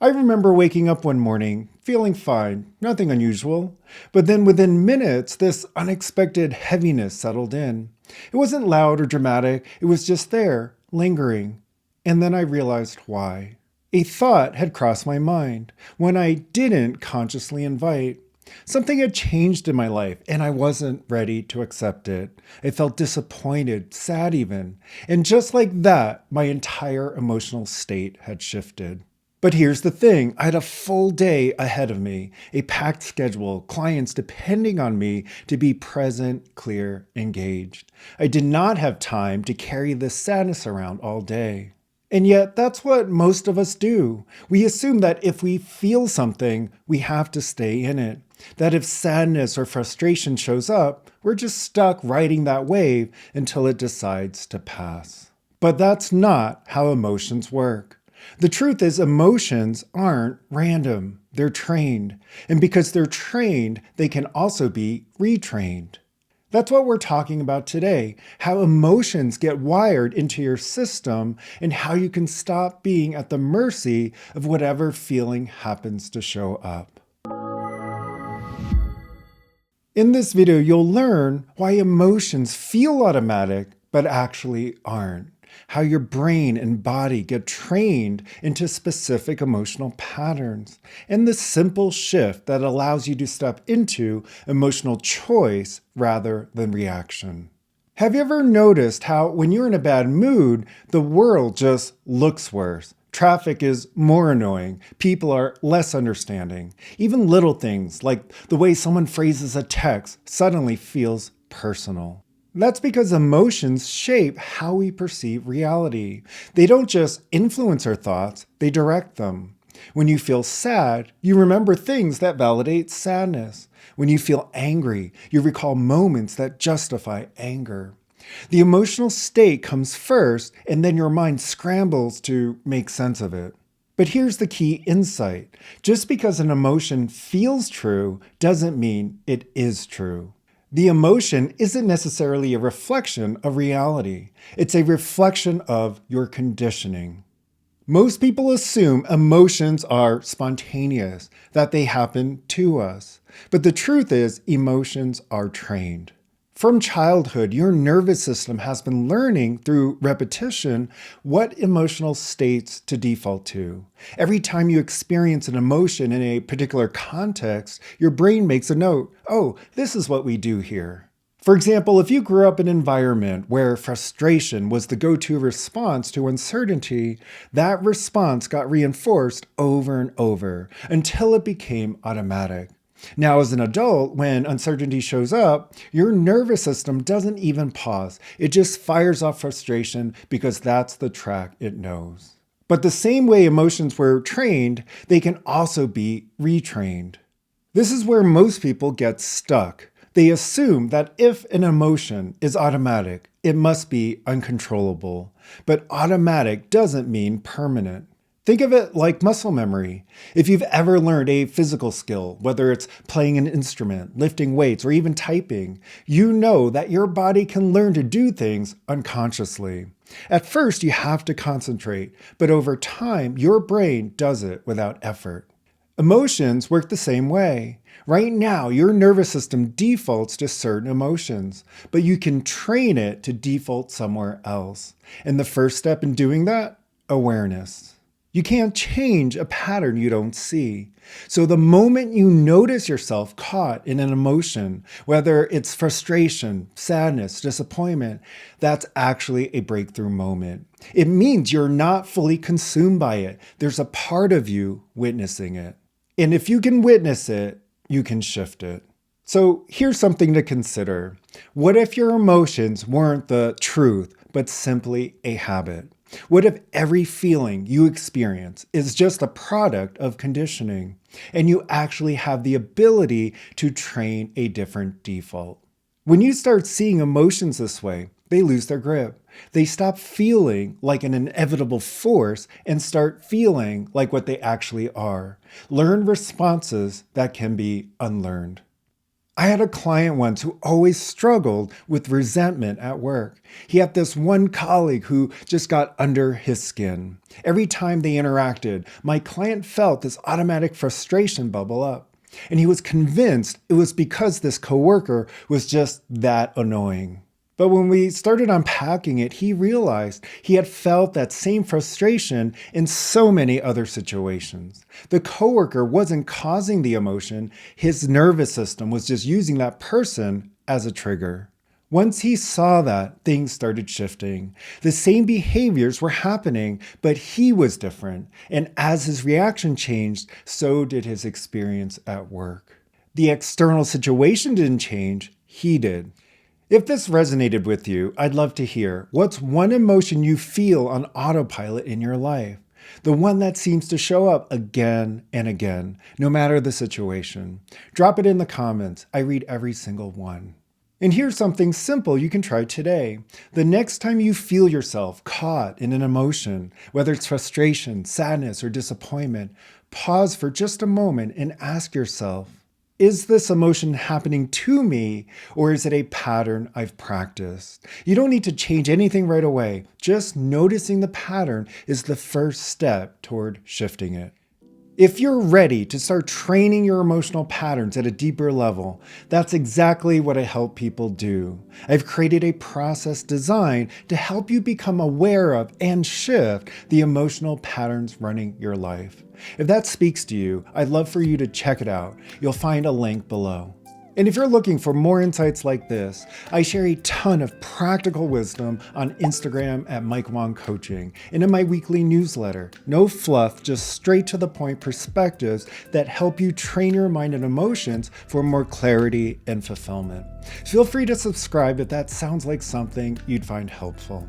I remember waking up one morning, feeling fine, nothing unusual, but then within minutes, this unexpected heaviness settled in. It wasn't loud or dramatic, it was just there, lingering. And then I realized why. A thought had crossed my mind, one I didn't consciously invite. Something had changed in my life, and I wasn't ready to accept it. I felt disappointed, sad even. And just like that, my entire emotional state had shifted. But here's the thing, I had a full day ahead of me, a packed schedule, clients depending on me to be present, clear, engaged. I did not have time to carry this sadness around all day. And yet, that's what most of us do. We assume that if we feel something, we have to stay in it. That if sadness or frustration shows up, we're just stuck riding that wave until it decides to pass. But that's not how emotions work. The truth is, emotions aren't random. They're trained. And because they're trained, they can also be retrained. That's what we're talking about today, how emotions get wired into your system and how you can stop being at the mercy of whatever feeling happens to show up. In this video, you'll learn why emotions feel automatic, but actually aren't. How your brain and body get trained into specific emotional patterns, and the simple shift that allows you to step into emotional choice rather than reaction. Have you ever noticed how when you're in a bad mood, the world just looks worse? Traffic is more annoying. People are less understanding. Even little things like the way someone phrases a text suddenly feels personal. That's because emotions shape how we perceive reality. They don't just influence our thoughts, they direct them. When you feel sad, you remember things that validate sadness. When you feel angry, you recall moments that justify anger. The emotional state comes first, and then your mind scrambles to make sense of it. But here's the key insight. Just because an emotion feels true doesn't mean it is true. The emotion isn't necessarily a reflection of reality. It's a reflection of your conditioning. Most people assume emotions are spontaneous, that they happen to us. But the truth is, emotions are trained. From childhood, your nervous system has been learning through repetition what emotional states to default to. Every time you experience an emotion in a particular context, your brain makes a note. Oh, this is what we do here. For example, if you grew up in an environment where frustration was the go-to response to uncertainty, that response got reinforced over and over until it became automatic. Now, as an adult, when uncertainty shows up, your nervous system doesn't even pause. It just fires off frustration because that's the track it knows. But the same way emotions were trained, they can also be retrained. This is where most people get stuck. They assume that if an emotion is automatic, it must be uncontrollable. But automatic doesn't mean permanent. Think of it like muscle memory. If you've ever learned a physical skill, whether it's playing an instrument, lifting weights, or even typing, you know that your body can learn to do things unconsciously. At first, you have to concentrate, but over time, your brain does it without effort. Emotions work the same way. Right now, your nervous system defaults to certain emotions, but you can train it to default somewhere else. And the first step in doing that? Awareness. You can't change a pattern you don't see. So the moment you notice yourself caught in an emotion, whether it's frustration, sadness, disappointment, that's actually a breakthrough moment. It means you're not fully consumed by it. There's a part of you witnessing it. And if you can witness it, you can shift it. So here's something to consider. What if your emotions weren't the truth, but simply a habit? What if every feeling you experience is just a product of conditioning, and you actually have the ability to train a different default? When you start seeing emotions this way, they lose their grip. They stop feeling like an inevitable force and start feeling like what they actually are. Learned responses that can be unlearned. I had a client once who always struggled with resentment at work. He had this one colleague who just got under his skin. Every time they interacted, my client felt this automatic frustration bubble up. And he was convinced it was because this coworker was just that annoying. But when we started unpacking it, he realized he had felt that same frustration in so many other situations. The coworker wasn't causing the emotion, his nervous system was just using that person as a trigger. Once he saw that, things started shifting. The same behaviors were happening, but he was different. And as his reaction changed, so did his experience at work. The external situation didn't change, he did. If this resonated with you, I'd love to hear, what's one emotion you feel on autopilot in your life? The one that seems to show up again and again, no matter the situation. Drop it in the comments. I read every single one. And here's something simple you can try today. The next time you feel yourself caught in an emotion, whether it's frustration, sadness, or disappointment, pause for just a moment and ask yourself, is this emotion happening to me, or is it a pattern I've practiced? You don't need to change anything right away. Just noticing the pattern is the first step toward shifting it. If you're ready to start training your emotional patterns at a deeper level, that's exactly what I help people do. I've created a process designed to help you become aware of and shift the emotional patterns running your life. If that speaks to you, I'd love for you to check it out. You'll find a link below. And if you're looking for more insights like this, I share a ton of practical wisdom on Instagram at Mike Wang Coaching and in my weekly newsletter. No fluff, just straight to the point perspectives that help you train your mind and emotions for more clarity and fulfillment. Feel free to subscribe if that sounds like something you'd find helpful.